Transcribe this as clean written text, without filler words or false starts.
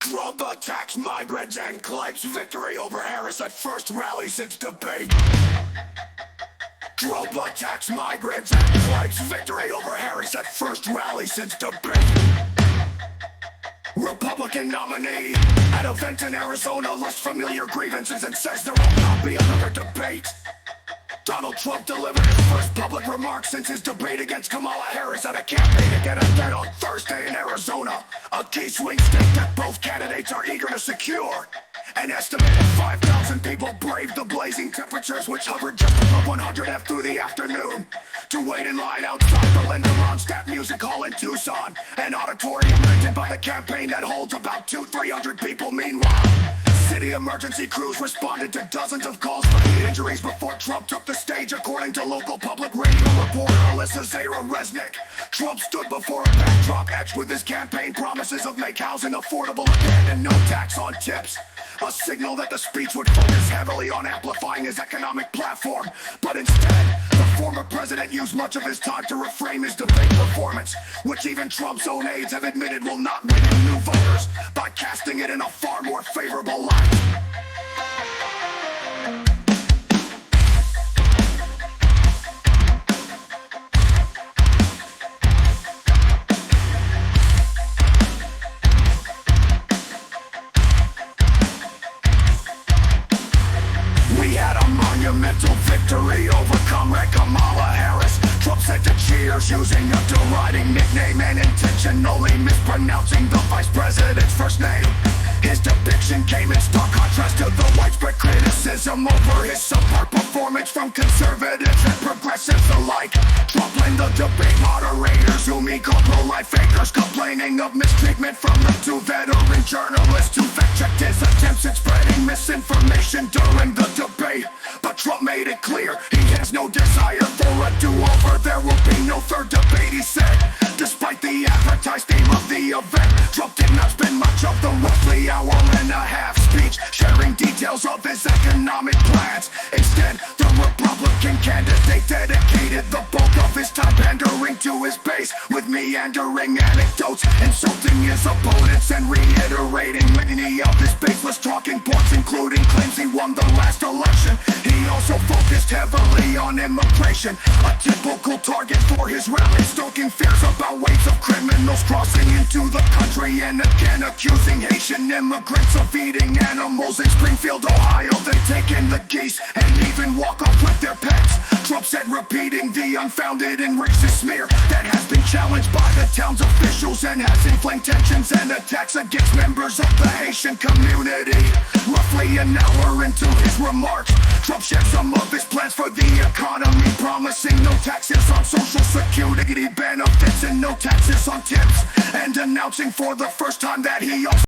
Trump attacks migrants and claims victory over Harris at first rally since debate. Trump attacks migrants and claims victory over Harris at first rally since debate. Republican nominee at event in Arizona lists familiar grievances and says there will not be another debate. Donald Trump delivered his first public remarks since his debate against Kamala Harris at a campaign again event on Thursday in Arizona, a key swing state that both candidates are eager to secure. An estimated 5,000 people braved the blazing temperatures, which hovered just above 100 F through the afternoon, to wait in line outside the Linda Ronstadt Music Hall in Tucson, an auditorium rented by the campaign that holds about 200-300 people. Meanwhile, city emergency crews responded to dozens of calls for heat injuries before Trump took the stage, according to local public radio reporter Alyssa Zara-Resnick. Trump stood before a backdrop etched with his campaign promises of make housing affordable again and no tax on tips. A signal that the speech would focus heavily on amplifying his economic platform. But instead, the former president used much of his time to reframe his debate performance, which even Trump's own aides have admitted will not win him new voters, by casting it in a far more favorable light. We had a monumental victory over Comrade Kamala Harris. Trump said to cheers using a deriding nickname and intentionally mispronouncing the vice president's first name. His depiction came in stark contrast to the widespread criticism over his subpar performance from conservatives and progressives alike. Trump blamed the debate moderators, whom he called pro-life fakers, complaining of mistreatment from the two veteran journalists who fact-checked his attempts at spreading misinformation during the debate. But Trump made it clear he has no desire for a do-over. There will be no third debate, he said. Despite the advertised theme of the event, Trump did not spend much of the roughly hour and a half speech sharing details of his economic plans. Instead, the Republican candidate dedicated the bulk of his time pandering to his base with meandering anecdotes, insulting his opponents and reiterating many of his baseless talking points, including claims he won the last election. He also focused heavily on immigration, a typical target for his rally, stoking fears about waves of criminals crossing into the country, and again accusing Haitian immigrants of eating animals in Springfield, Ohio. They've taken the geese and even walk off with their pets. Trump said, repeating the unfounded and racist smear that has been challenged by the town's officials and has inflamed tensions and attacks against members of the Haitian community. Roughly an hour into his remarks, Trump shared some of his plans for the economy, promising no taxes on social security benefits and no taxes on tips, and announcing for the first time that he also